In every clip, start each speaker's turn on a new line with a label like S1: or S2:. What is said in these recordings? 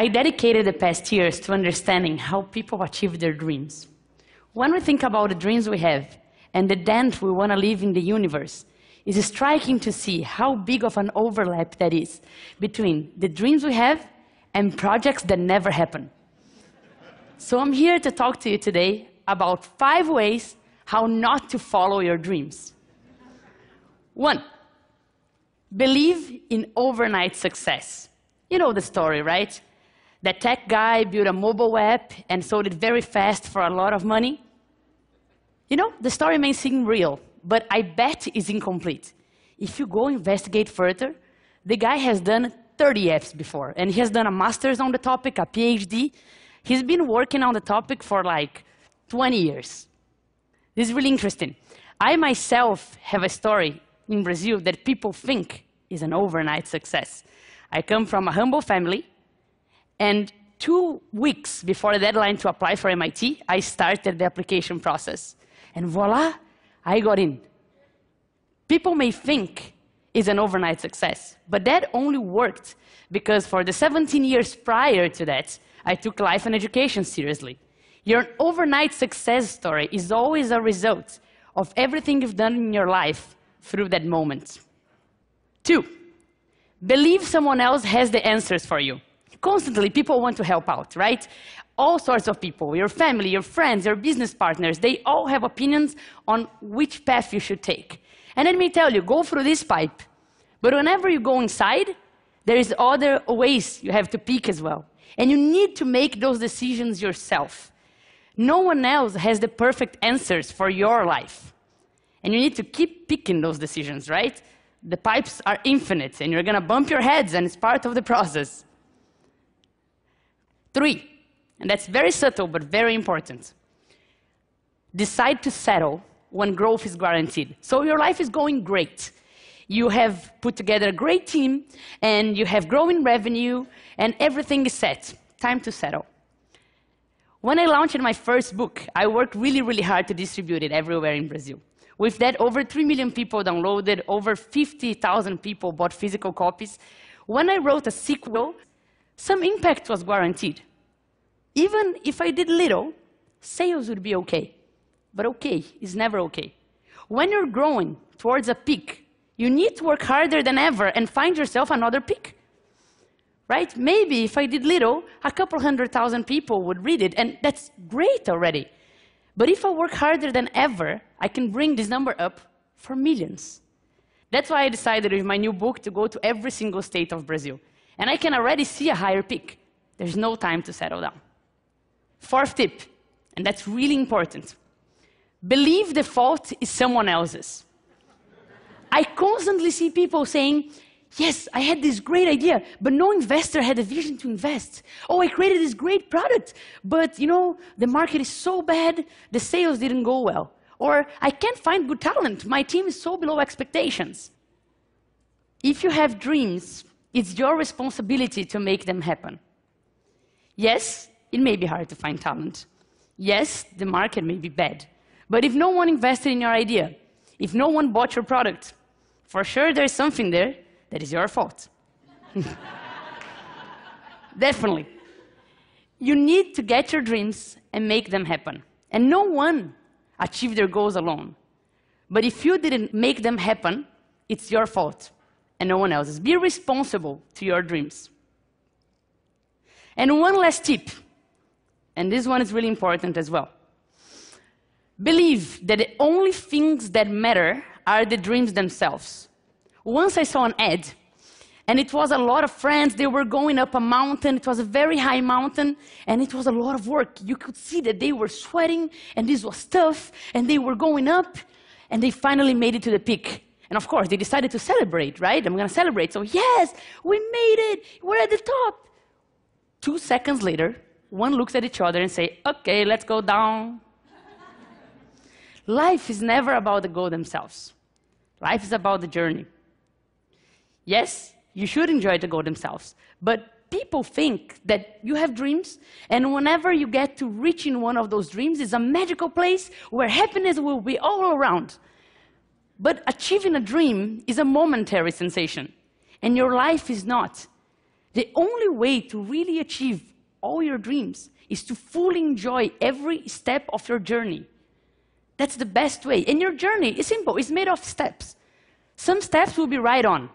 S1: I dedicated the past years to understanding how people achieve their dreams. When we think about the dreams we have and the dent we want to leave in the universe, it's striking to see how big of an overlap that is between the dreams we have and projects that never happen. So I'm here to talk to you today about 5 ways how not to follow your dreams. 1, believe in overnight success. You know the story, right? That tech guy built a mobile app and sold it very fast for a lot of money. You know, the story may seem real, but I bet it's incomplete. If you go investigate further, the guy has done 30 apps before, and he has done a master's on the topic, a PhD. He's been working on the topic for like 20 years. This is really interesting. I myself have a story in Brazil that people think is an overnight success. I come from a humble family, and 2 weeks before the deadline to apply for MIT, I started the application process. And voila, I got in. People may think it's an overnight success, but that only worked because for the 17 years prior to that, I took life and education seriously. Your overnight success story is always a result of everything you've done in your life through that moment. 2, believe someone else has the answers for you. Constantly, people want to help out, right? All sorts of people, your family, your friends, your business partners, they all have opinions on which path you should take. And let me tell you, go through this pipe. But whenever you go inside, there is other ways you have to pick as well. And you need to make those decisions yourself. No one else has the perfect answers for your life. And you need to keep picking those decisions, right? The pipes are infinite, and you're going to bump your heads, and it's part of the process. 3, and that's very subtle but very important. Decide to settle when growth is guaranteed. So your life is going great. You have put together a great team, and you have growing revenue, and everything is set. Time to settle. When I launched my first book, I worked really, really hard to distribute it everywhere in Brazil. With that, over 3 million people downloaded, over 50,000 people bought physical copies. When I wrote a sequel, some impact was guaranteed. Even if I did little, sales would be okay. But okay is never okay. When you're growing towards a peak, you need to work harder than ever and find yourself another peak. Right? Maybe if I did little, a couple 100,000 people would read it, and that's great already. But if I work harder than ever, I can bring this number up for millions. That's why I decided with my new book to go to every single state of Brazil. And I can already see a higher peak. There's no time to settle down. 4th tip, and that's really important. Believe the fault is someone else's. I constantly see people saying, yes, I had this great idea, but no investor had a vision to invest. Oh, I created this great product, but you know, the market is so bad, the sales didn't go well. Or I can't find good talent, my team is so below expectations. If you have dreams, it's your responsibility to make them happen. Yes, it may be hard to find talent. Yes, the market may be bad. But if no one invested in your idea, if no one bought your product, for sure there's something there that is your fault. Definitely. You need to get your dreams and make them happen. And no one achieved their goals alone. But if you didn't make them happen, it's your fault and no one else's. Be responsible to your dreams. And one last tip, and this one is really important as well. Believe that the only things that matter are the dreams themselves. Once I saw an ad, and it was a lot of friends, they were going up a mountain, it was a very high mountain, and it was a lot of work. You could see that they were sweating, and this was tough, and they were going up, and they finally made it to the peak. And of course, they decided to celebrate, right? I'm going to celebrate. So yes, we made it, we're at the top. 2 seconds later, one looks at each other and say, okay, let's go down. Life is never about the goal themselves. Life is about the journey. Yes, you should enjoy the goal themselves, but people think that you have dreams, and whenever you get to reaching one of those dreams, it's a magical place where happiness will be all around. But achieving a dream is a momentary sensation, and your life is not. The only way to really achieve all your dreams is to fully enjoy every step of your journey. That's the best way. And your journey is simple. It's made of steps. Some steps will be right on.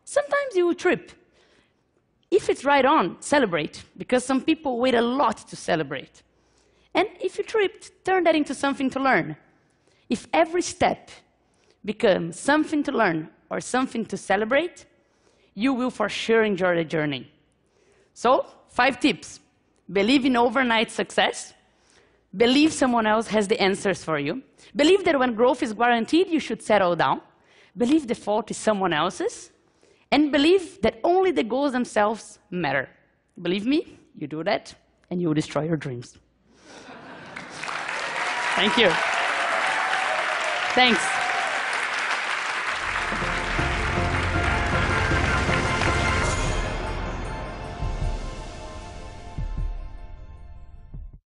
S1: Sometimes you will trip. If it's right on, celebrate, because some people wait a lot to celebrate. And if you tripped, turn that into something to learn. If every step becomes something to learn or something to celebrate, you will for sure enjoy the journey. So, 5 tips. Believe in overnight success. Believe someone else has the answers for you. Believe that when growth is guaranteed, you should settle down. Believe the fault is someone else's. And believe that only the goals themselves matter. Believe me, you do that, and you will destroy your dreams. Thank you. Thanks.